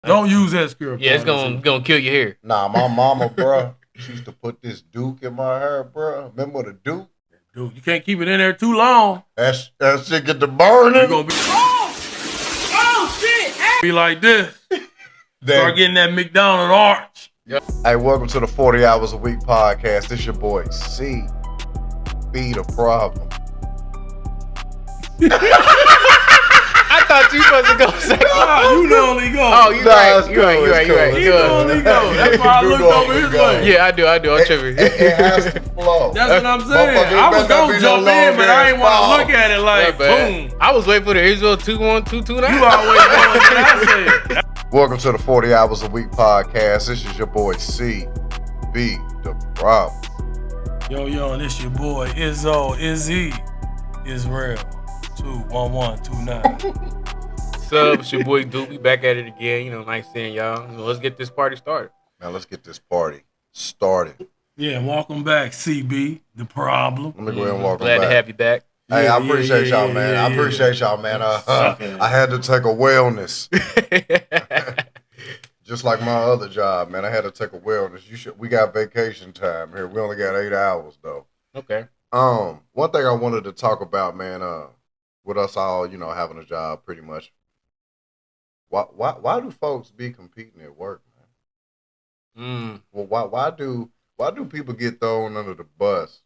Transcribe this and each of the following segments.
Don't use that script. Yeah, it's gonna kill your hair. Nah, my mama, bro, she used to put this Duke in my hair, bro. Remember the Duke? Dude, you can't keep it in there too long. That shit get to burning. You're gonna be shit. Be like this. Start getting that McDonald arch. Yep. Hey, welcome to the 40 Hours a Week podcast. This your boy C. Be the problem. I thought you supposed to go second. You normally go. Oh, you right. You right. You normally go. That's why I looked over his way. Yeah, I do. I'm tripping. It has to flow. That's what I'm saying. I was gonna jump in, but I ain't want to look at it like boom. I was waiting for the Israel 2-1-2-2-9. You always going what I said. Welcome to the 40 Hours a Week podcast. This is your boy C. Be the problem. Yo, and this your boy Izzy, Israel 21129. What's up? It's your boy Doobie back at it again. You know, nice seeing y'all. Let's get this party started. Now let's get this party started. Yeah, welcome back, CB, the problem. Let me go ahead and welcome Glad back. to have you back. Hey, I appreciate y'all, man. I appreciate y'all, man. I had to take a wellness. Just like my other job, man. I had to take a wellness. We got vacation time here. We only got 8 hours though. Okay. One thing I wanted to talk about, man, with us all, having a job pretty much. Why do folks be competing at work, man? Well, why do people get thrown under the bus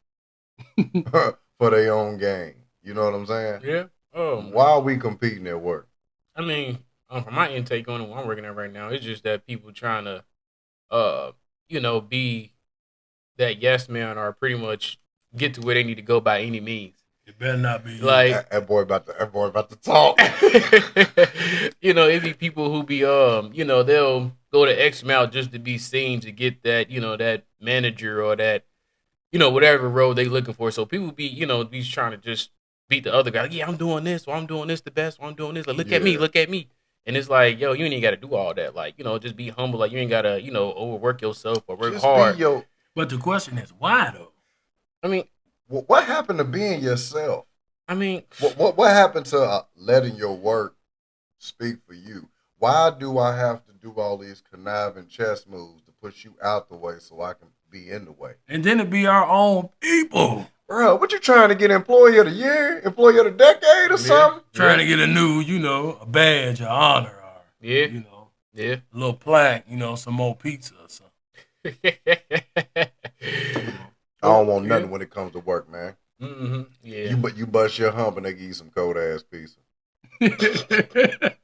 for their own game? You know what I'm saying? Yeah. Why are we competing at work? I mean, from my intake on what I'm working at right now, it's just that people trying to, be that yes man or pretty much get to where they need to go by any means. It better not be like that boy about to talk. It be people who be they'll go to X amount just to be seen to get that that manager or that whatever role they looking for. So people be be trying to just beat the other guy. Yeah, I'm doing this, or I'm doing this the best, or I'm doing this. Like, look at me. And it's like, yo, you ain't got to do all that. Like, just be humble. Like, you ain't got to, overwork yourself or work hard. But the question is, why though? I mean, what happened to being yourself? I mean, what happened to letting your work speak for you? Why do I have to do all these conniving chess moves to push you out the way so I can be in the way? And then it be our own people. Bro, what you trying to get, employee of the year, employee of the decade or something? Trying to get a new, a badge of honor or, a little plaque, some more pizza or something. I don't want nothing when it comes to work, man. Mm-hmm. Yeah. You bust your hump and they give you some cold ass pizza. Give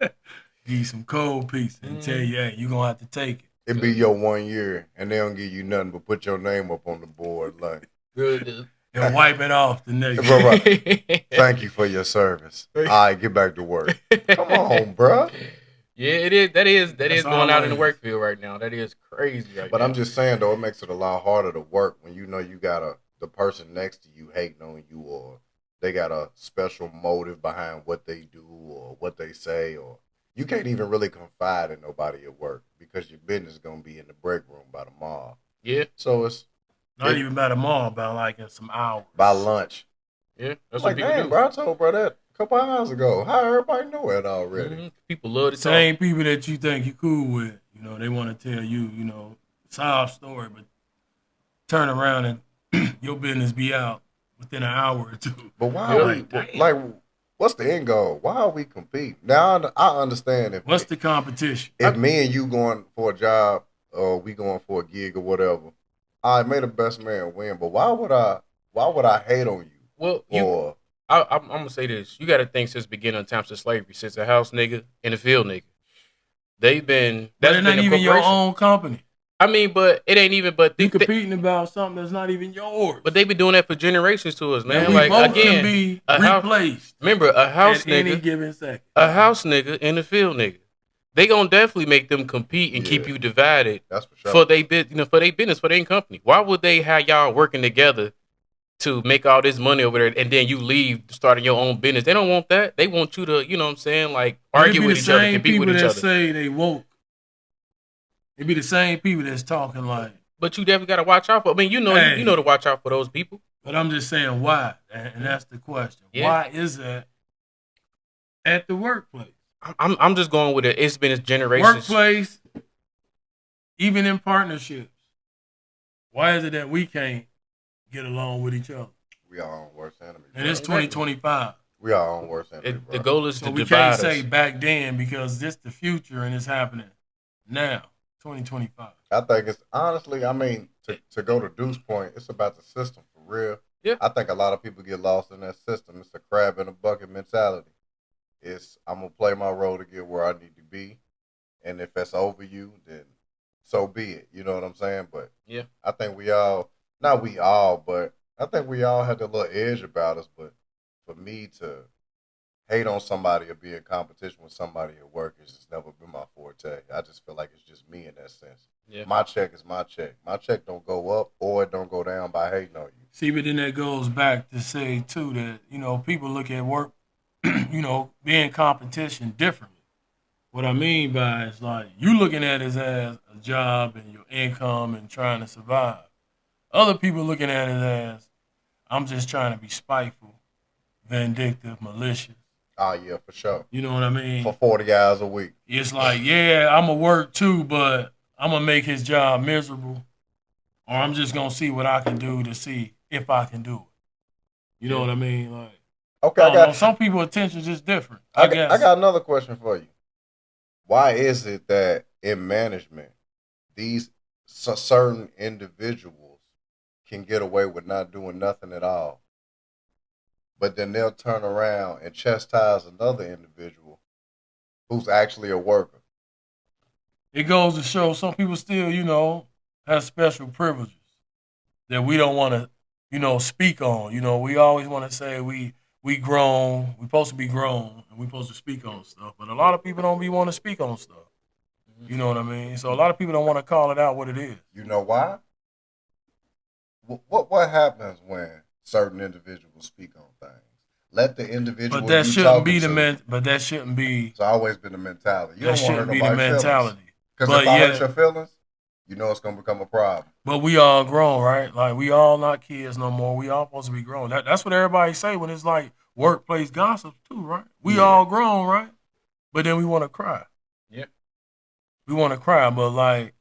you some cold pizza and tell you, hey, you're going to have to take it. It be your 1 year and they don't give you nothing but put your name up on the board like. Good. And wipe it off the next day. Thank you for your service. All right, get back to work. Come on, bro. Yeah, it is. That is going out in the work field right now. That is crazy right But now. I'm just saying, though, it makes it a lot harder to work when you got the person next to you hating on you, or they got a special motive behind what they do or what they say, or you can't even really confide in nobody at work because your business is going to be in the break room by tomorrow. Yeah. So it's not even by tomorrow, about like in some hours. By lunch. Yeah. That's like, what people do. Bro, I told bro that a couple hours ago. How everybody know it already? Mm-hmm. People love the same people that you think you cool with. They want to tell you, sob story, but turn around and your business be out within an hour or two. But why what's the end goal? Why are we competing? Now I understand what's the competition? If me and you going for a job or we going for a gig or whatever, I may the best man win, but why would I hate on you? Well, I'm gonna say this. You gotta think since beginning of times of slavery, since a house nigga and a field nigga. They've been that's not even your own company. I mean, but it ain't even you competing about something that's not even yours. But they've been doing that for generations to us, man. And we both can be replaced. Remember, a house at nigga, any given second. A house nigga and a field nigga. They gonna definitely make them compete and keep you divided. That's for sure. For their business, for their company. Why would they have y'all working together to make all this money over there, and then you leave starting your own business? They don't want that. They want you to, argue with each other, compete with each other. Say they woke. It be the same people that's talking like. But you definitely gotta watch out for. I mean, you know to watch out for those people. But I'm just saying why, and that's the question. Yeah. Why is that at the workplace? I'm just going with it. It's been a generation. Workplace, even in partnerships. Why is it that we can't get along with each other? We are on worst enemy. And Bro. it's 2025. We are on worst enemy, bro. The goal is So to we divide can't say us. back then because this the future and it's happening now, 2025. I think it's honestly, I mean, to go to Deuce's point, it's about the system for real. Yeah. I think a lot of people get lost in that system. It's a crab in a bucket mentality. It's I'm gonna play my role to get where I need to be, and if that's over you, then so be it. You know what I'm saying? But Yeah. I think we all, not we all, but I think we all had a little edge about us. But for me to hate on somebody or be in competition with somebody at work has just never been my forte. I just feel like it's just me in that sense. Yeah. My check is my check. My check don't go up or it don't go down by hating on you. See, but then that goes back to say too that people look at work, being competition differently. What I mean by is like you looking at it as a job and your income and trying to survive. Other people looking at it as I'm just trying to be spiteful, vindictive, malicious. Oh yeah, for sure. You know what I mean? For 40 hours a week. It's like, yeah, I'm gonna work too, but I'm gonna make his job miserable, or I'm just gonna see what I can do to see if I can do it. You know what I mean? Like, Okay, I don't know. Some people's attention is just different. I guess. I got another question for you. Why is it that in management, these certain individuals can get away with not doing nothing at all, but then they'll turn around and chastise another individual who's actually a worker? It goes to show some people still, have special privileges that we don't want to, speak on. We always want to say we grown, we supposed to be grown, and we supposed to speak on stuff. But a lot of people don't be want to speak on stuff. You know what I mean? So a lot of people don't want to call it out what it is. You know why? What happens when certain individuals speak on things? Let the individual. But that you shouldn't be talking the to- men. But that shouldn't be. It's always been the mentality. You That don't want to shouldn't hurt be the nobody's mentality. Because But if I yeah. hurt your feelings, you know it's gonna become a problem. But we all grown, right? Like we all not kids no more. We all supposed to be grown. That's what everybody say when it's like workplace gossip too, right? We Yeah. all grown, right? But then we want to cry. Yeah. We want to cry, but like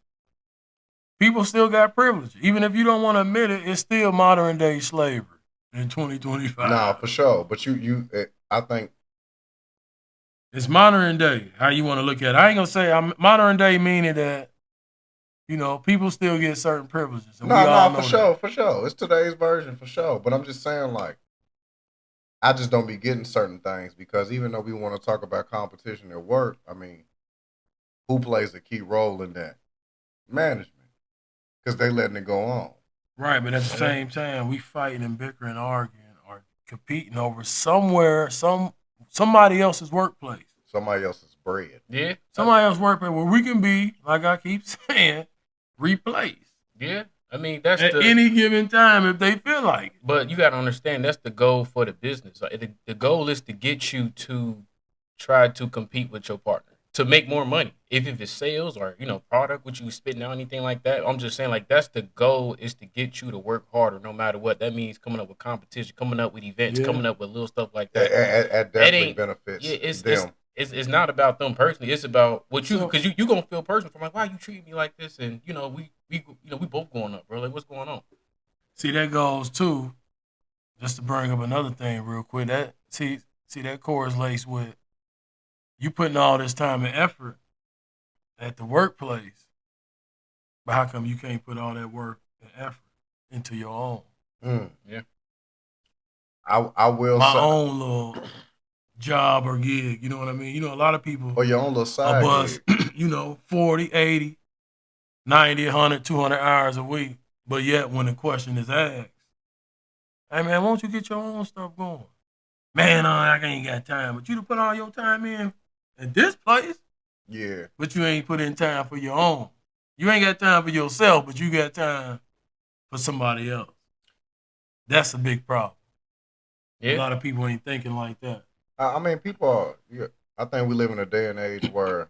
people still got privilege. Even if you don't want to admit it, it's still modern day slavery in 2025. Nah, for sure. But I think It's modern day. How you want to look at it? I ain't gonna say modern day meaning that people still get certain privileges. And we all know for sure. It's today's version for sure. But I'm just saying, like, I just don't be getting certain things because even though we want to talk about competition at work, I mean, who plays a key role in that? Management. Because they letting it go on. Right, but at the same time, we fighting and bickering, arguing, or competing over somebody else's workplace. Somebody else's bread. Yeah. Somebody else's workplace where we can be, like I keep saying, replaced. Yeah. I mean, that's at any given time if they feel like it. But you got to understand that's the goal for the business. The goal is to get you to try to compete with your partner to make more money. If it's sales or product, what you spitting out, anything like that. I'm just saying like that's the goal is to get you to work harder no matter what. That means coming up with competition, coming up with events, coming up with little stuff like that. That definitely benefits them. It's not about them personally. It's about what you because you gonna feel personal from like why you treat me like this and we both going up, bro. Like what's going on? See that goes too. Just to bring up another thing real quick. That see that correlates with you putting all this time and effort at the workplace, but how come you can't put all that work and effort into your own? Yeah. I will my say, own little job or gig. You know what I mean? A lot of people or your own little side bus, gig. 40, 80, 90, 100, 200 hours a week. But yet when the question is asked, hey man, why don't you get your own stuff going? Man, I ain't got time. But you to put all your time in at this place. Yeah. But you ain't put in time for your own. You ain't got time for yourself, but you got time for somebody else. That's a big problem. Yeah. A lot of people ain't thinking like that. I mean, I think we live in a day and age where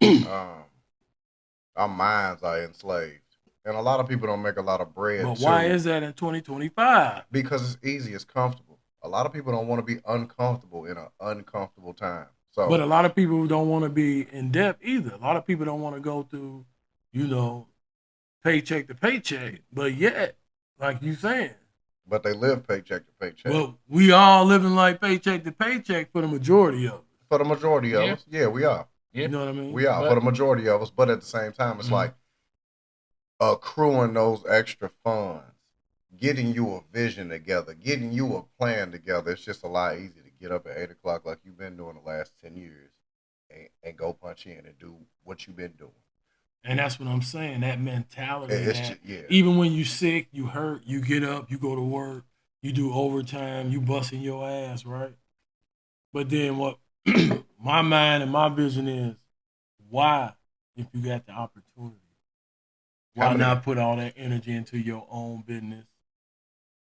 our minds are enslaved. And a lot of people don't make a lot of bread. But why is that in 2025? Because it's easy, it's comfortable. A lot of people don't want to be uncomfortable in an uncomfortable time. So, But a lot of people don't want to be in debt either. A lot of people don't want to go through, paycheck to paycheck. But yet, like you saying, but they live paycheck to paycheck. well, we all living like paycheck to paycheck for the majority of us. For the majority of us, yeah, we are. Yeah. You know what I mean? We are for the majority of us. But at the same time, it's like accruing those extra funds, getting you a vision together, getting you a plan together. It's just a lot easier to get up at 8 o'clock like you've been doing the last 10 years and go punch in and do what you've been doing. And that's what I'm saying. That mentality. Yeah. Even when you sick, you hurt, you get up, you go to work, you do overtime, you busting your ass, right? But then what my mind and my vision is, why, if you got the opportunity, why not put all that energy into your own business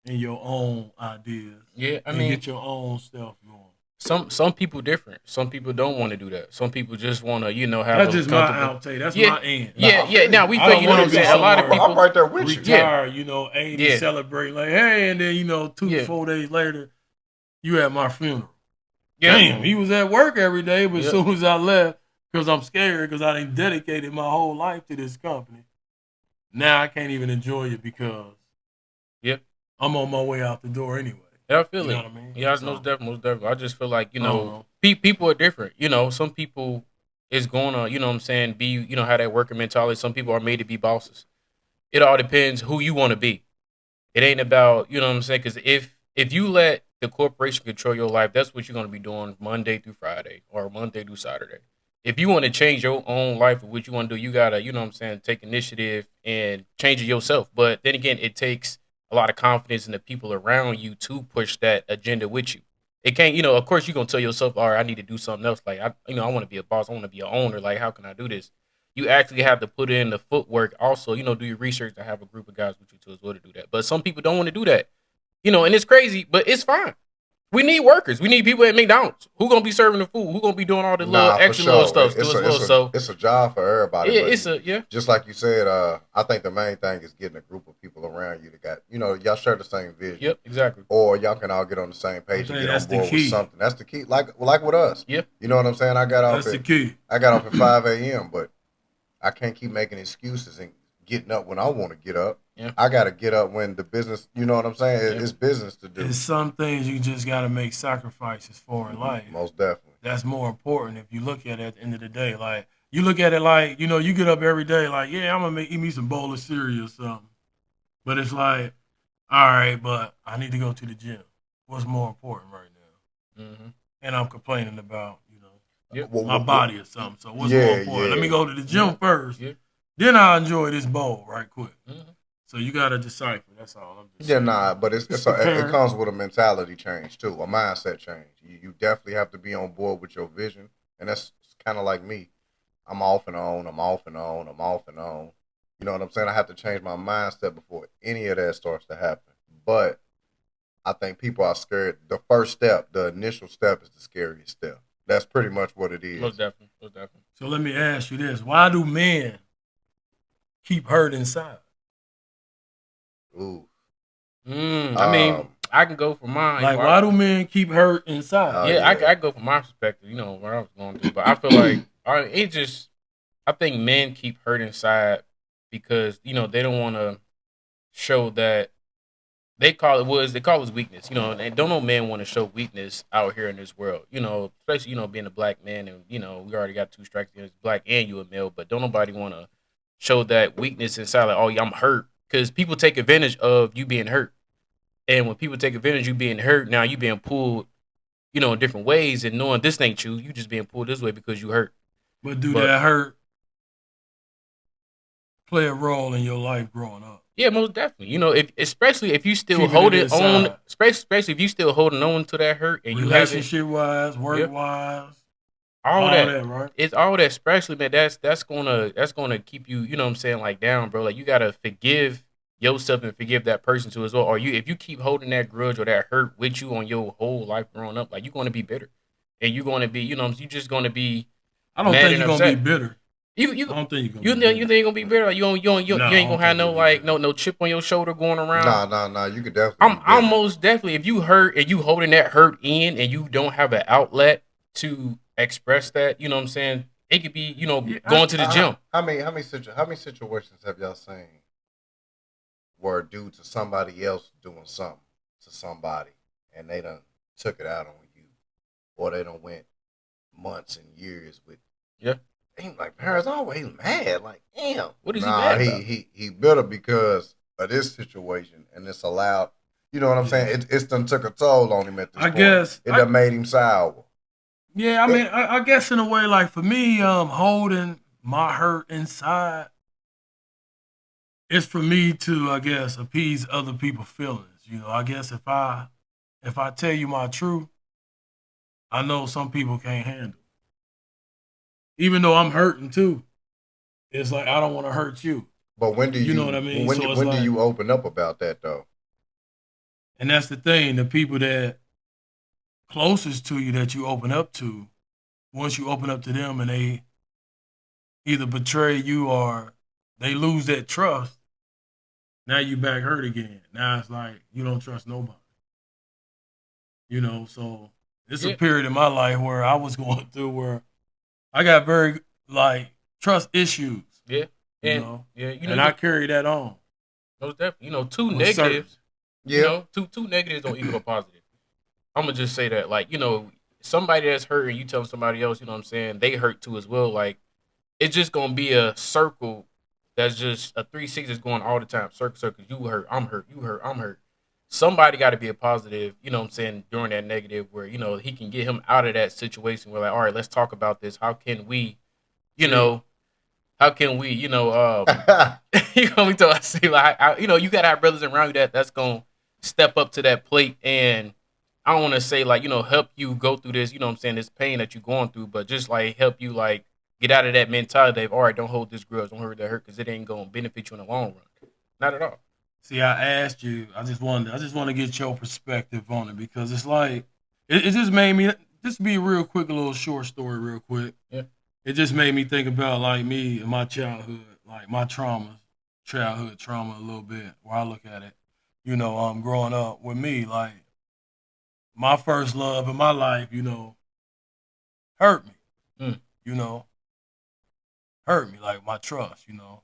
and your own ideas? Yeah, I and mean, get your own stuff going. Some people different. Some people don't want to do that. Some people just want to, have That's a just my comfortable. outtake. That's Yeah. my end. Yeah. Now we I feel, don't you know what wanna I'm be saying. A lot of somewhere- I'm people. right there with you. Retire, 80, Yeah. celebrate like, hey, and then 4 days later, you at my funeral. Yeah. Damn, he was at work every day, but as Yep. soon as I left, because I'm scared, because I done dedicated my whole life to this company. Now I can't even enjoy it because I'm on my way out the door anyway. Yeah, I feel You it. know what I mean? Yeah, So- most definitely. I just feel like, I don't know. people are different. Some people is going to, what I'm saying, be, have that worker mentality. Some people are made to be bosses. It all depends who you want to be. It ain't about, what I'm saying, because if you let the corporation control your life, that's what you're going to be doing Monday through Friday or Monday through Saturday. If you want to change your own life or what you want to do, you got to, what I'm saying, take initiative and change it yourself. But then again, it takes a lot of confidence in the people around you to push that agenda with you. It can't, of course you're going to tell yourself, all right, I need to do something else. Like, I want to be a boss. I want to be an owner. Like, how can I do this? You actually have to put in the footwork. Also, do your research to have a group of guys with you too as well to do that. But some people don't want to do that, and it's crazy, but it's fine. We need workers. We need people at McDonald's. Who gonna be serving the food? Who gonna be doing all the little extra little stuff too as well? So it's a job for everybody. yeah, but just like you said, I think the main thing is getting a group of people around you that got, y'all share the same vision. Yep, exactly. Or y'all can all get on the same page and I get think on that's the board with key. something. That's the key. Like with us. Yep. You know what I'm saying? I got off That's the key. at 5 a.m., but I can't keep making excuses and getting up when I want to get up. Yeah. I got to get up when the business, you know what I'm saying? Yeah. It's business to do. There's some things you just got to make sacrifices for in life. Most definitely. That's more important if you look at it at the end of the day. Like, you look at it like, you get up every day like, yeah, I'm going to eat me some bowl of cereal or something. But it's like, all right, but I need to go to the gym. What's more important right now? Mm-hmm. And I'm complaining about, Yep. my body or something. So what's Yeah, more important? yeah. Let me go to the gym first. Yeah. Then I'll enjoy this bowl right quick. Mm-hmm. So you got to decipher. That's all I'm just Yeah, saying. nah, but it comes with a mentality change too, a mindset change. You definitely have to be on board with your vision, and that's kind of like me. I'm off and on. I'm off and on. I'm off and on. You know what I'm saying? I have to change my mindset before any of that starts to happen. But I think people are scared. The first step, the initial step, is the scariest step. That's pretty much what it is. Most definitely. So let me ask you this. Why do men keep hurt inside? Ooh. I mean, I can go for mine. Like, why do men keep hurt inside? Yeah, I go from my perspective, where I was going to. But I feel like I think men keep hurt inside because, they don't want to show that they call it weakness. And don't no man want to show weakness out here in this world. Especially, being a black man and, we already got 2 strikes against black and you a male, but don't nobody want to show that weakness inside, like, oh, yeah, I'm hurt. Because people take advantage of you being hurt. And when people take advantage of you being hurt, now you being pulled, in different ways and knowing this ain't you just being pulled this way because you hurt. But that hurt play a role in your life growing up? Yeah, most definitely. Especially if you still Keeping hold it it on, inside. especially if you still holding on to that hurt and you haven't, Relationship-wise, work-wise, all that, right? it's all that. Especially, man, that's gonna keep you, what I'm saying, like down, bro. Like you gotta forgive yourself and forgive that person too as well. Or if you keep holding that grudge or that hurt with you on your whole life growing up, like you're gonna be bitter, and you're gonna be, you're just gonna be. I don't mad think and you're gonna be upset. bitter. You I don't think you're you gonna think be you bitter. think you're gonna be bitter? Like you ain't No, I gonna don't have think no you'll be like bitter. no chip on your shoulder going around. Nah. You could definitely. I'm most definitely, if you hurt and you holding that hurt in and you don't have an outlet to express that, you know what I'm saying? It could be, you know, Yeah, going to the gym. How many situations have y'all seen were due to somebody else doing something to somebody, and they done took it out on you, or they done went months and years with. Yeah. Ain't like parents always mad. Like, damn. What is he Nah, mad about? he bitter because of this situation, and it's allowed. You know what I'm saying? It's done took a toll on him at this I point. guess. It done made him sour. Yeah, I mean, I guess in a way, like for me, holding my hurt inside is for me to, I guess, appease other people's feelings. You know, I guess if I tell you my truth, I know some people can't handle it. Even though I'm hurting too. It's like I don't want to hurt you. But when do You know what I mean? So it's when do like, you open up about that though? and that's the thing, the people that closest to you that you open up to, once you open up to them and they either betray you or they lose that trust, now you back hurt again. Now it's like you don't trust nobody. You know, so it's a Yeah. period in my life where I was going through where I got very like trust issues, Yeah. you And know, yeah, you know, and I carry that on most definitely, you know, two with certain. negatives, you Yeah. know, two negatives don't equal a positive. I'm gonna just say that, like, you know, somebody that's hurt and you tell somebody else, you know what I'm saying, they hurt too as well. Like, it's just gonna be a circle that's just a 360 is going all the time. Circle, circle. You hurt, I'm hurt. You hurt, I'm hurt. Somebody got to be a positive, you know what I'm saying, during that negative where, you know, he can get him out of that situation where, like, all right, let's talk about this. How can we, you See, know, how can we, you know, we talk, I say, like, you know, you got to have brothers around you that's going to step up to that plate. And I don't want to say, like, you know, help you go through this, you know what I'm saying, this pain that you're going through, but just, like, help you, like, get out of that mentality of, all right, don't hold this grudge, don't hurt that hurt, because it ain't going to benefit you in the long run. Not at all. see, I asked you. I just want to get your perspective on it because it's like it just made me. Just be real quick, a little short story, real quick. Yeah. It just made me think about like me and my childhood, like my traumas, childhood trauma a little bit. Where I look at it, you know, growing up with me, like my first love in my life, you know, hurt me. Mm. You know, hurt me like my trust. You know,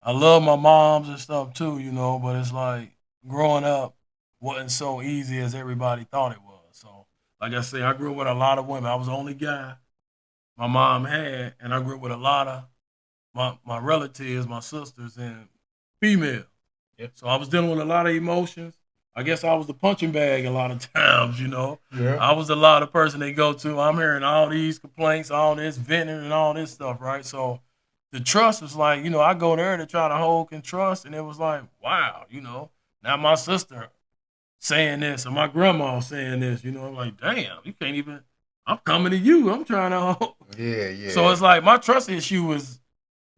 I love my moms and stuff too, you know, but it's like growing up wasn't so easy as everybody thought it was. So, like I say, I grew up with a lot of women. I was the only guy my mom had, and I grew up with a lot of my relatives, my sisters, and female. Yeah. So I was dealing with a lot of emotions. I guess I was the punching bag a lot of times, you know. Yeah. I was a lot of person they go to. I'm hearing all these complaints, all this venting and all this stuff, right? So the trust was like, you know, I go there to try to hold and trust, and it was like, wow, you know, now my sister saying this or my grandma saying this, you know, I'm like, damn, you can't even. I'm coming to you. I'm trying to hold. Yeah, yeah. So it's like my trust issue was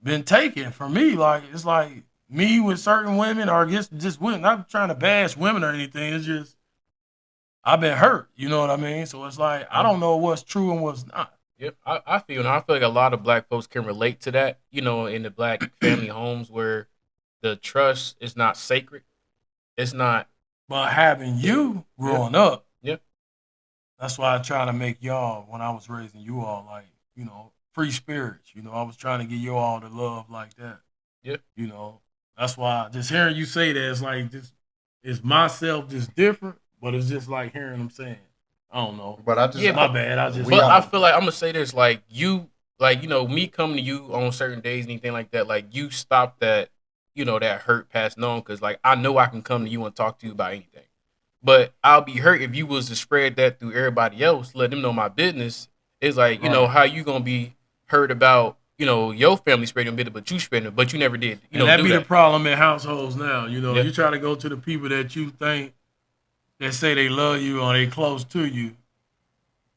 been taken from me. Like it's like me with certain women or just women. Not trying to bash women or anything. It's just I've been hurt. You know what I mean? So it's like I don't know what's true and what's not. Yep, I feel, and I feel like a lot of black folks can relate to that. You know, in the black family homes where the trust is not sacred. It's not. But having you growing up, Yeah. that's why I try to make y'all when I was raising you all like you know free spirits. You know, I was trying to get you all to love like that. Yeah. You know, that's why just hearing you say that it's like this is myself just different, but it's just like hearing them saying. I don't know. But I just Yeah, My bad. I just We But all- I feel like I'm gonna say this, like you, like, you know, me coming to you on certain days, anything like that, like you stop that, you know, that hurt passing on, because like I know I can come to you and talk to you about anything. But I'll be hurt if you was to spread that through everybody else, let them know my business. It's like, you know, Right. how you gonna be hurt about, you know, your family spreading business, but you spreading it, but you never did. You and know, that do be that. the problem in households now. You know, Yeah. you try to go to the people that you think that say they love you or they close to you,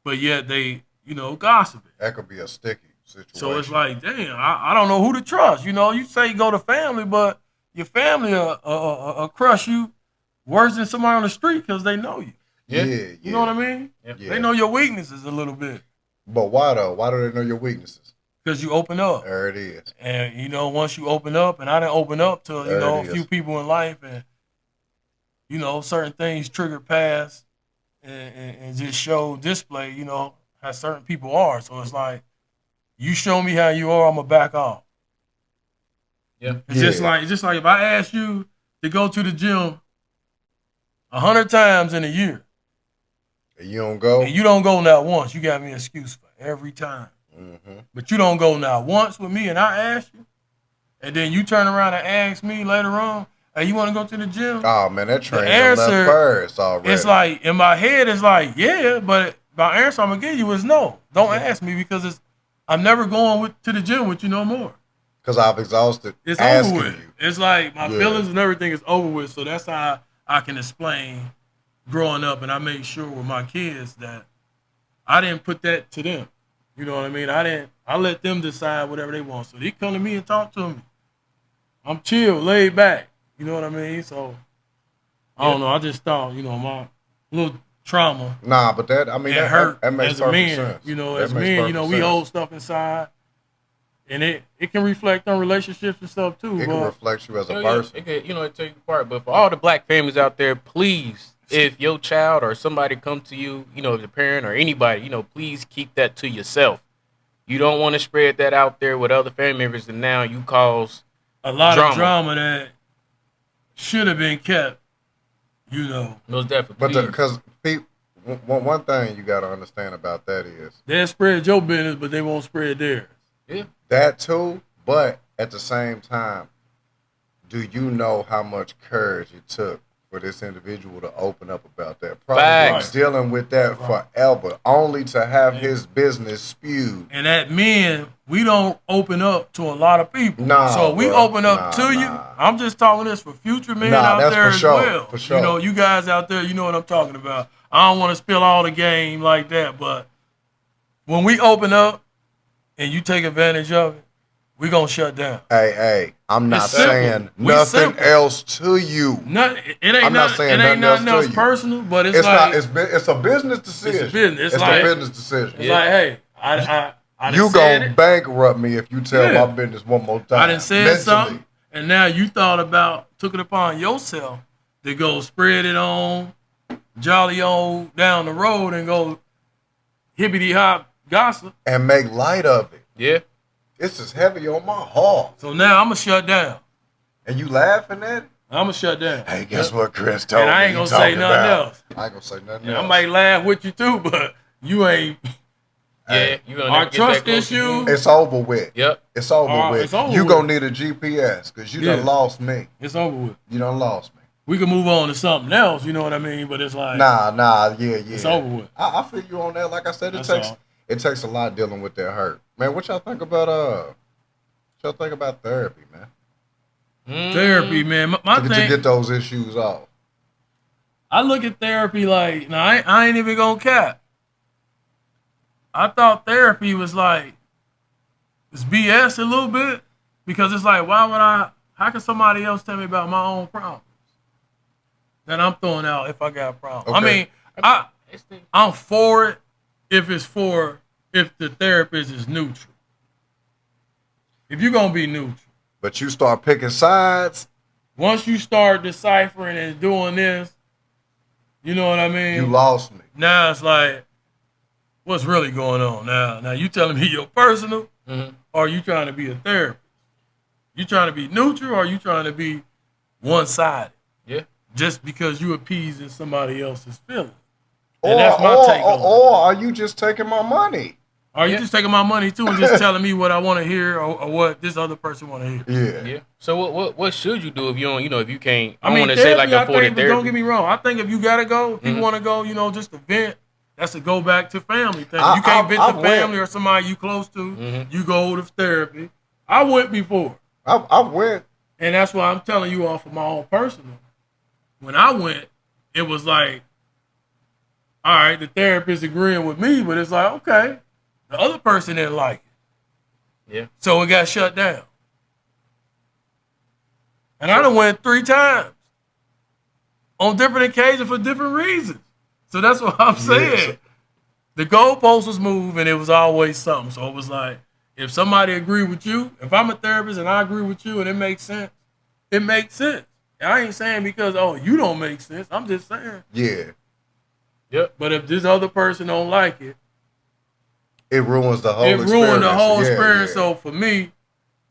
but yet they, you know, gossiping. that could be a sticky situation. So it's like, damn, I don't know who to trust. You know, you say you go to family, but your family crush you worse than somebody on the street because they know you. yeah, Yeah. yeah. You know what I mean? Yeah. Yeah. They know your weaknesses a little bit But why though? Why do they know your weaknesses? because you open up. There it is. And you know, once you open up, and I didn't open up to There a it few is. people in life, and you know, certain things trigger past and just show display. You know how certain people are. So it's like, you show me how you are, I'm gonna back off. Yeah. It's just like if I ask you to go to the gym 100 times in a year You don't go. and you don't go not once, you got me an excuse for every time. Mm-hmm. But you don't go not once with me, and I ask you, and then you turn around and ask me later on, "Hey, you want to go to the gym?" Oh man, that train done answer- left first already. It's like in my head, it's like yeah, but my answer I'm gonna give you is no. Don't ask me because I'm never going to the gym with you no more. because I've exhausted It's asking over with. you. It's like my Yeah. feelings and everything is over with. So that's how I can explain growing up, and I made sure with my kids that I didn't put that to them. You know what I mean? I let them decide whatever they want. So they come to me and talk to me. I'm chill, laid back. You know what I mean? So I don't know. I just thought, my little trauma Nah, but that I mean it that hurt that makes as a perfect man. sense. That As makes men, perfect we sense. hold stuff inside, and it can reflect on relationships and stuff too. It can reflect you as a Yeah, person. it could, it take you apart. But for all the black families out there, please, if your child or somebody come to you, the parent or anybody, please keep that to yourself. You don't want to spread that out there with other family members, and now you cause a lot drama. of drama that should have been kept. most definitely. But please. because one thing you got to understand about that is They'll spread your business, but they won't spread theirs. Yeah. that too. But at the same time, do you know how much courage it took for this individual to open up about that? Probably Facts. dealing with that forever, only to have his business spewed. And at men, we don't open up to a lot of people. Nah, so we bruh. open up Nah, to you. nah. I'm just talking this for future men Nah, out that's there for as sure, well. for sure. You guys out there, you know what I'm talking about. I don't want to spill all the game like that, but when we open up and you take advantage of it, we gonna shut down. Hey, I'm not It's simple. saying We nothing simple. else to you. It ain't I'm not saying nothing nothing else else to you. personal, but it's It's like not. It's a business decision. It's a business. It's like a business decision. It's like, hey, I done You said gonna it. bankrupt me if you tell Yeah. my business one more time. I done said mentally. something, and now you took it upon yourself to go spread it on jolly old down the road and go hibbity hop gossip. and make light of it. Yeah. This is heavy on my heart. So now I'm gonna shut down. And you laughing at it? I'm gonna shut down. Hey, guess what Chris told me? And I ain't you gonna say talking nothing about? else. I ain't gonna say nothing And else. I might laugh with you too, but you ain't. Yeah. You gonna Our never get trust that close to issue- me. It's over with. Yep. It's over with. It's over you with. gonna need a GPS because you done Yeah. lost me. It's over with. You done lost me. We can move on to something else. You know what I mean? But it's like Nah, yeah. It's over with. I feel you on that. Like I said, That's it all. takes a lot dealing with that hurt. Man, what y'all think about therapy, man? Therapy, man. My To thing, get those issues off. I look at therapy like, now I ain't even gonna cap. I thought therapy was like, it's BS a little bit because it's like, how can somebody else tell me about my own problems that I'm throwing out if I got problems? I Okay. mean, I'm for it if the therapist is neutral. If you're gonna be neutral. But you start picking sides, Once you start deciphering and doing this, you know what I mean? you lost me. Now it's like, what's really going on now? Now you telling me your personal, or you trying to be a therapist? You trying to be neutral, or you trying to be one-sided? Yeah. Just because you appeasing somebody else's feelings. Or, And that's my take on it. or are you just taking my money? Are you just taking my money too and just telling me what I want to hear or what this other person want to hear? Yeah. Yeah. So what should you do if you don't, if you can't? I, I mean, want to say like therapy, afford I it think, but don't therapy. get me wrong. I think if you gotta go, if you want to go, just to vent, that's a go back to family thing. I- You can't I- vent I to family went. or somebody you close to. You go to therapy. I went before, I went. and that's why I'm telling you off of my own personal. When I went, it was like, all right, the therapist agreeing with me, but it's like, okay, the other person didn't like it. Yeah. So it got shut down. And I done went 3 times on different occasions for different reasons. So that's what I'm saying. so- The goalpost was moved and it was always something. So it was like, if somebody agree with you, if I'm a therapist and I agree with you and it makes sense, it makes sense. And I ain't saying because, you don't make sense. I'm just saying. Yeah. Yep. But if this other person don't like it, It ruins the whole It experience. ruined the whole Yeah, experience. yeah. So for me,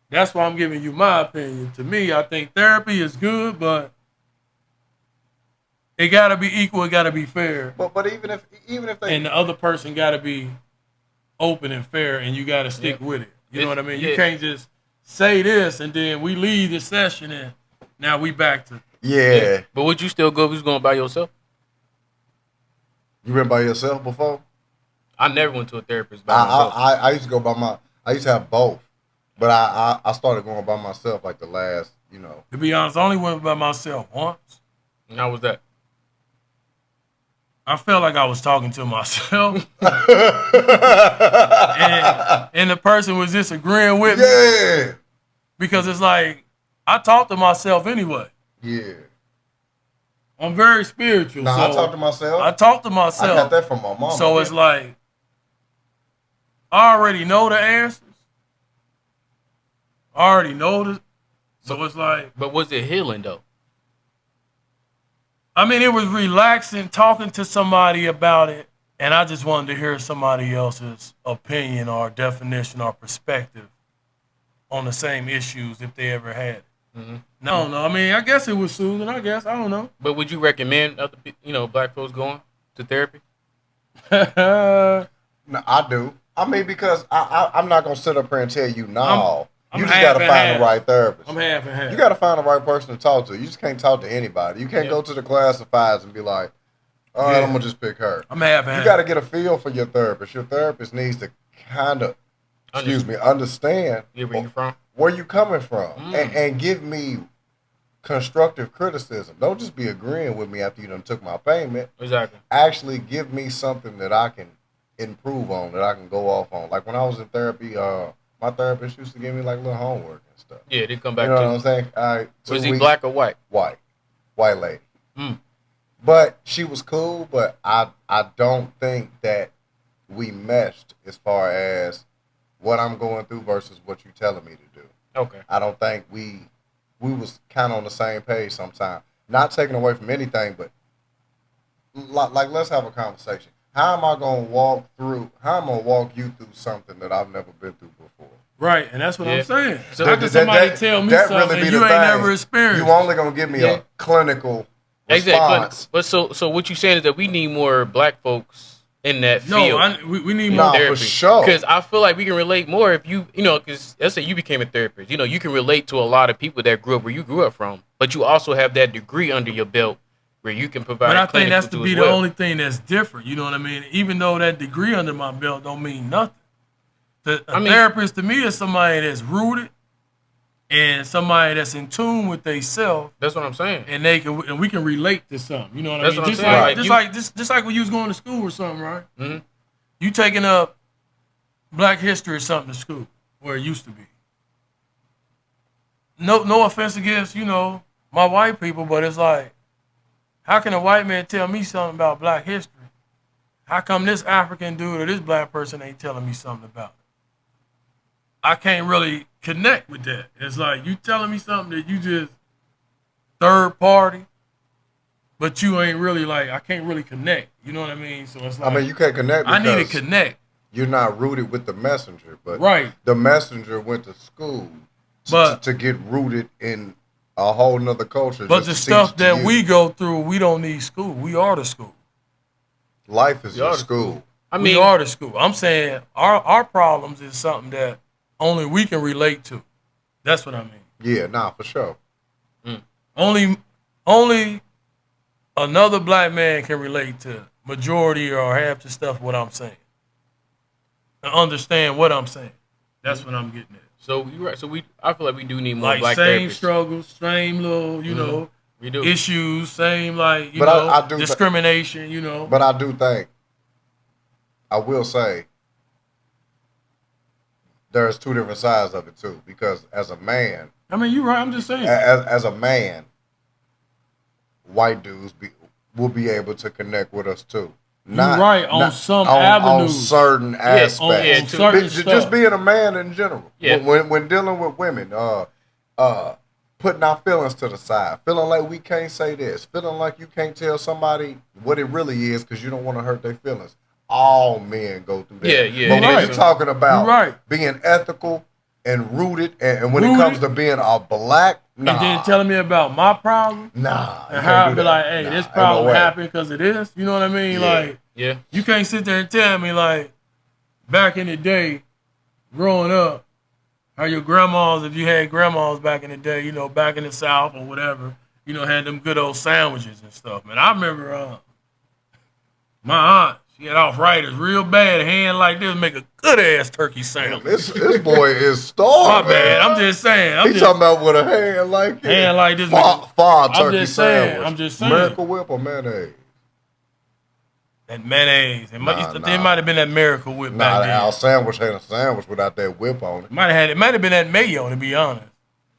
that's why I'm giving you my opinion. To me, I think therapy is good, but it got to be equal. It got to be fair, But even if they and the other person got to be open and fair, and you got to stick Yeah. with it. You know what I mean? You Yeah. can't just say this and then we leave the session and now we back to yeah. But would you still go if you was going by yourself? You been by yourself before? I never went to a therapist by myself. I used to go by I used to have both, but I started going by myself like the last, To be honest, I only went by myself once. And how was that? I felt like I was talking to myself, and the person was disagreeing with me Yeah, because it's like I talk to myself anyway. yeah. I'm very spiritual. Nah, so I talk to myself. I talk to I myself. got that from my mom. So it's like I already know the answers. I already know this. So it's like, But was it healing though? I mean, it was relaxing talking to somebody about it, and I just wanted to hear somebody else's opinion or definition or perspective on the same issues if they ever had it. Mm-hmm. No, I mean, I guess it was soothing. I guess I don't know. But would you recommend other black folks going to therapy? No, I do. I mean, because I'm not gonna sit up here and tell you no. I'm You just half gotta and find half. the right therapist. I'm half and half. You gotta find the right person to talk to. You just can't talk to anybody. You can't go to the classifieds and be like, all right, Yeah. I'm gonna just pick her. I'm half and You half. gotta get a feel for your therapist. Your therapist needs to kind of, understand Where you from? where you coming from Mm. and give me constructive criticism. Don't just be agreeing with me after you done took my payment. Exactly. Actually give me something that I can improve on, that I can go off on. Like when I was in therapy, my therapist used to give me like little homework and stuff. Yeah, they come You back know to what I'm saying? All right, 2 Was he weeks, black or white? white lady. Mm. But she was cool, but I don't think that we meshed as far as what I'm going through versus what you telling me to do. Okay. I don't think we was kind of on the same page sometimes. Not taking away from anything, but like let's have a conversation. How am I gonna walk you through something that I've never been through before? Right, and that's what Yeah. I'm saying. So How can somebody tell me something and you ain't never experienced? You only gonna give me a clinical Exactly. response. But so what you saying is that we need more black folks in that No, field. we need Nah, more for therapy. sure. Because I feel like we can relate more if because let's say you became a therapist. You can relate to a lot of people that grew up where you grew up from, but you also have that degree under your belt where you can provide. But I think that's clinical to be as the well. only thing that's different. You know what I mean? Even though that degree under my belt don't mean nothing. A therapist to me is somebody that's rooted and somebody that's in tune with themselves, That's what I'm saying. and we can relate to something. You know what That's I mean? what I'm Just saying. like Like, just like when you was going to school or something, right? Mm-hmm. You taking up Black history or something to school where it used to be. No offense against my white people, but it's like, how can a white man tell me something about Black history? How come this African dude or this black person ain't telling me something about it? I can't really connect with that. It's like you telling me something that you just third party, but you ain't really I can't really connect. You know what I mean? So it's like, I mean, you can't connect. I need to because connect. You're not rooted with the messenger, but Right. the messenger went to school to get rooted in a whole nother culture. But just the to stuff teach to that you. we go through, we don't need school. We are the school. Life is We are your the school. I We mean, are the school. I'm saying our problems is something that only we can relate to. That's what I mean. Yeah, nah, for sure. Only another black man can relate to majority or half the stuff what I'm saying. And understand what I'm saying. That's what I'm getting at. so you're right. So I feel like we do need more Like black same therapists. struggles, same little, We do. issues, same But I do discrimination, But I do think, I will say, there's two different sides of it too. Because as a man, I mean, you're right. I'm just saying. as a man, white dudes will be able to connect with us too. right, on some on avenues. certain aspects. yeah, on too. certain Just stuff. being a man in general. Yeah. When dealing with women, putting our feelings to the side, feeling like we can't say this, feeling like you can't tell somebody what it really is because you don't want to hurt their feelings. all men go through that. Yeah, yeah. But when right. you're talking about You're right. being ethical and rooted, and when it Rooted. comes to being a black, nah, And then telling me about my problem nah, you and how I can't be do like, that. hey, Nah, this ain't problem no way. happened because of this. You know what I mean? Yeah. Like, Yeah. you can't sit there and tell me, like, back in the day, growing up, how your grandmas, if you had grandmas back in the day, you know, back in the South or whatever, you know, had them good old sandwiches and stuff. Man, I remember my aunt, she had arthritis real bad, hand like this, make a good ass turkey sandwich. This boy is starving. My bad. I'm just saying. He talking about with a hand like this. Hand like this. Far I'm turkey just saying. sandwich. I'm just saying. Miracle Whip or mayonnaise? That mayonnaise. It might have been that Miracle Whip Nah, back the then. Al sandwich ain't a sandwich without that whip on it. It might have been that mayo, to be honest.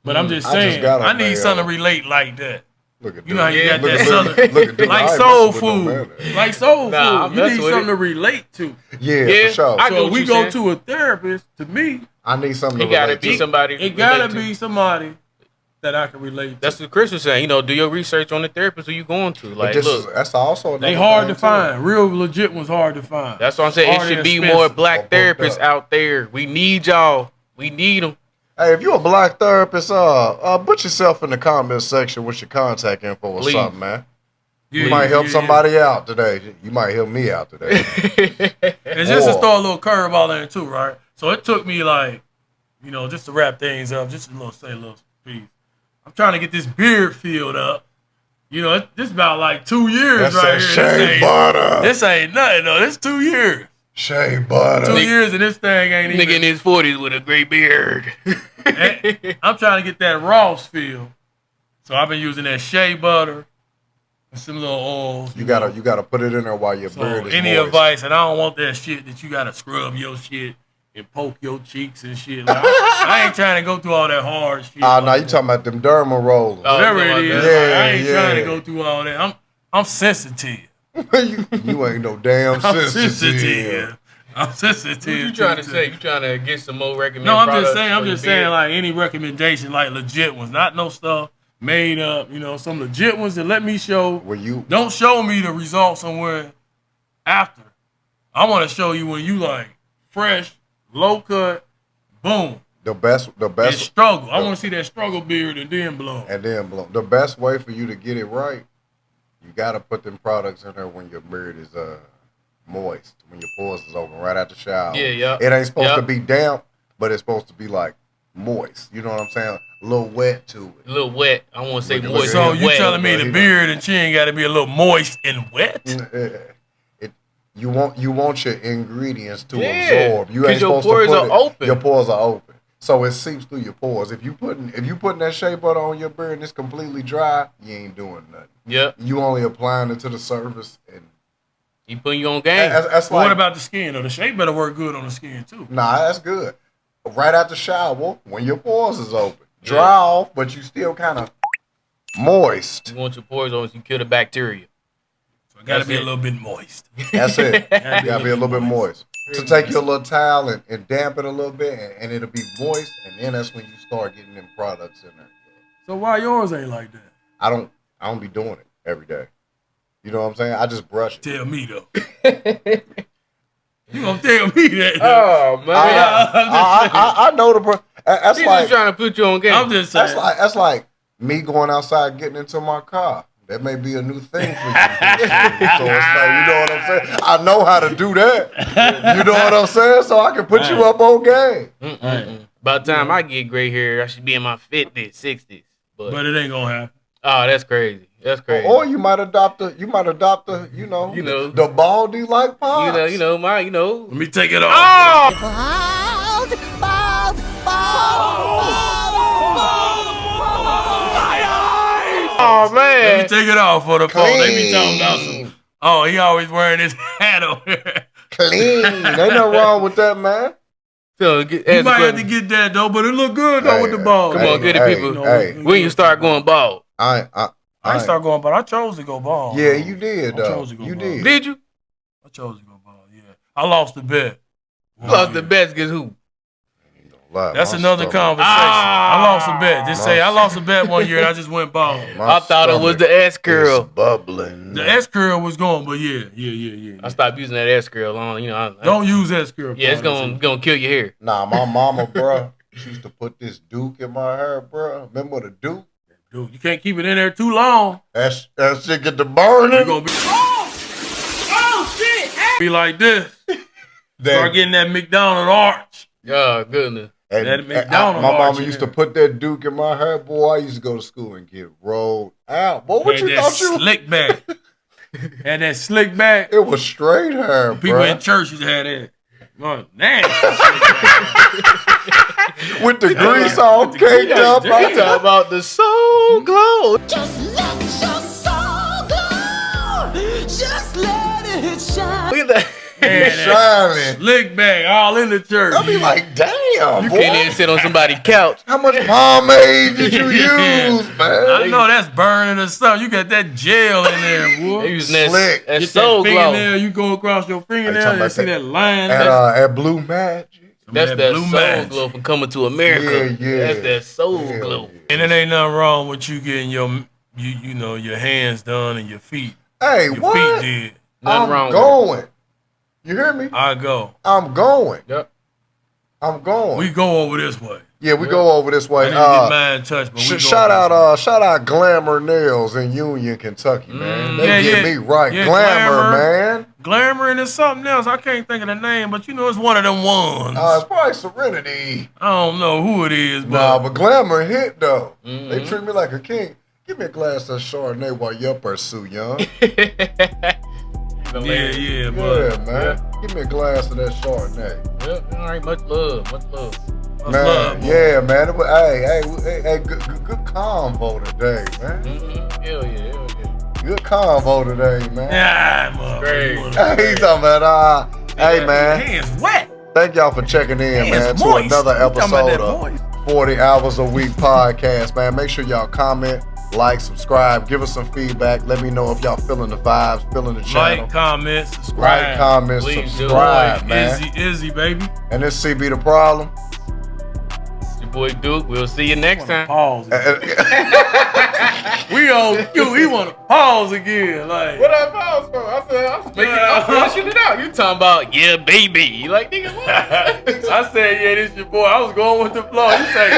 But I'm just I just saying, got a I need mayo. something to relate like that. Look at You know how you Yeah. got that Look southern, at dude, I like ain't soul messing with no food, mayonnaise. like soul Nah, I'm food. You messing need with something it. to relate to. Yeah, Yeah, for sure. I So get if what we you go saying. to a therapist, to me, I need something It to gotta relate be to. somebody. it gotta relate to. be somebody that I can relate That's to. what Chris was saying. You know, do your research on the therapist who you going to. But Like, this look, that's also They another hard thing, to too. find. Real legit ones hard to find. that's what I'm saying. It Hard and should be expensive. more Or black booked therapists up. out there. We need y'all. We need them. Hey, if you're a black therapist, put yourself in the comment section with your contact info or Please. something, man. Yeah, You might help yeah. somebody out today. You might help me out today. And just to Or- throw a little curveball in too, right? So it took me like, you know, just to wrap things up, just a little piece. I'm trying to get this beard filled up. You know, this about like 2 years That's right that here. shea butter. This ain't nothing though. This 2 years. Shea butter. 2 years and this thing ain't Nigga in even. his 40s with a gray beard. I'm trying to get that Ross feel. So I've been using that shea butter and some little oils. You gotta put it in there while your So beard is any moist. advice, and I don't want that shit that you gotta scrub your shit and poke your cheeks and shit. Like, I ain't trying to go through all that hard shit. Ah, like now you that. talking about them derma rollers. Oh, Whatever you know it is, about like, that. I ain't Yeah, trying to yeah. go through all that. I'm sensitive. you ain't no damn I'm sensitive. sensitive. I'm sensitive. What you trying to say? You trying to get some more recommended No, I'm products just saying. I'm for your just saying, beard? like any recommendation, like legit ones, not no stuff made up. You know, some legit ones that let me show. When you Don't show me the result somewhere after. I want to show you when you like fresh, low cut, boom, the best and struggle. I want to see that struggle beard and then blow. and then blow. The best way for you to get it right, you gotta put them products in there when your beard is moist, when your pores is open right after shower. Yeah, yeah. It ain't supposed Yeah. to be damp, but it's supposed to be like moist. You know what I'm saying? A little wet to A little wet. I want to say Look at- moist. So and you wet. telling me the beard and chin got to be a little moist and wet? it. You want your ingredients to Yeah, absorb. You 'cause ain't your supposed pores to put are it, open. Your pores are open, so it seeps through your pores. If you putting that shea butter on your beard and it's completely dry, you ain't doing nothing. Yep. You only applying it to the surface, and He putting you on game. that's But like what about the skin? Though the shape better work good on the skin too. nah, that's good. Right after shower, when your pores is open, dry Yeah. off, but you still kind of moist. You want your pores on so you kill the bacteria. So it got to That's be a it. little bit moist. That's it. You Gotta gotta be a little bit moist. So Really take moist. your little towel and damp it a little bit, and it'll be moist, and then that's when you start getting them products in there. So why yours ain't like that? I don't be doing it every day. You know what I'm saying? I just brush it. Tell me though. You gonna tell me that? Though. Oh man, I know the that's he's like just trying to put you on game. I'm just saying. that's like me going outside getting into my car. That may be a new thing for you. So it's like, you know what I'm saying? I know how to do that. You know what I'm saying? So I can put you up on game. Mm-mm-mm. By the time I get gray hair, I should be in my 50s, 60s. But it ain't gonna happen. Oh, that's crazy. That's crazy. Or you might adopt the You know. the baldy like pops. you know, Let me take it off. Oh! Oh Let me man. take it off for the phone. They be talking about Clean. some. Oh, he always wearing his hat over there. Clean. Ain't nothing wrong with that, man. So get, You ask might the have to question. get that though, but it look good though Hey, with the ball. Come on, get it, people. Hey, When you start going bald, I ain't start going bald. I chose to go bald. Yeah, you did, I though. chose to go You bald. did. did you? I chose to go bald. Yeah, I lost the bet. You lost the bet against who? Like, That's my another stomach- conversation. I lost a bet. Just say I lost a bet one year and I just went bald. my I thought it was stomach the S is curl. bubbling. The S curl was gone, but yeah. I stopped using that S curl on. Don't use S curl. Yeah, it's gonna kill your hair. Nah, my mama, bro, she used to put this Duke in my hair, bro. Remember the Duke? Dude, you can't keep it in there too long. That shit get to burning. You're gonna be be like this. Start getting that McDonald arch. Oh goodness. And, that and McDonald's my arch mama in used to there. put that Duke in my hair, boy. I used to go to school and get rolled out. Boy, what Had you that thought you? slick back. Had that slick back. It was straight hair, People bro. in church used to have that. Oh, nasty. With the grease all with the grease. caked up. Yeah. I'm talking about the soul glow. Just let your soul go. Just let it shine. Look at that. Man, that Shining. slick back all in the church. I be like, damn, You boy. can't even sit on somebody's couch. How much pomade did you Yeah. use, man? I know that's burning or something. You got that gel in there, They boy. using that, Slick. that Get soul that glow. fingernail, you go across your fingernail, talking you about see that- that line. At Blue Magic. That's that Blue soul Magic. glow from Coming to America. Yeah. That's that soul Yeah, glow. yeah. And it ain't nothing wrong with you getting your your hands done and your feet. Hey, Your what? feet did. Nothing I'm wrong with going. You hear me? I go. I'm going. it. Yep. I'm going. We go over this way. yeah, we go over this I way. didn't get mine touched, but we go Shout over out, shout out Glamour Nails in Union, Kentucky, man. They Yeah, get yeah. me right. Yeah, Glamour, Glamour. man. Glamour and it's something else. I can't think of the name, but you know it's one of them ones. It's probably Serenity. I don't know who it is, Nah, but but Glamour hit though. They Mhm. treat me like a king. Give me a glass of Chardonnay while you're pursue, young. yeah, Yeah, but man. Give me a glass of that Chardonnay. Yep. All right, much love. Much love. what's Man, love, boy? yeah, man. It was, hey, good convo today, man. Mm-hmm. Hell yeah. Good convo today, man. Yeah, motherfucker. Great. You wanna- Hey, he's talking about, hey, Your man. hands wet. Thank y'all for checking in, man, Hands to moist. another You talking about episode that of moist? 40 Hours a Week podcast, man. Make sure y'all comment, like, subscribe, give us some feedback. Let me know if y'all feeling the vibes, feeling the channel. Like, comment, subscribe. Like, comment, Please do. subscribe, Boy, man. Izzy, baby. And this CB the problem. It's your boy Duke. We'll see you next time. Pause. We on cue. He want to pause again. Like, What I pause for? I said I was making. I'm flashing it out. You talking about baby? You like nigga? What? I said, yeah, this your boy. I was going with the flow. You say,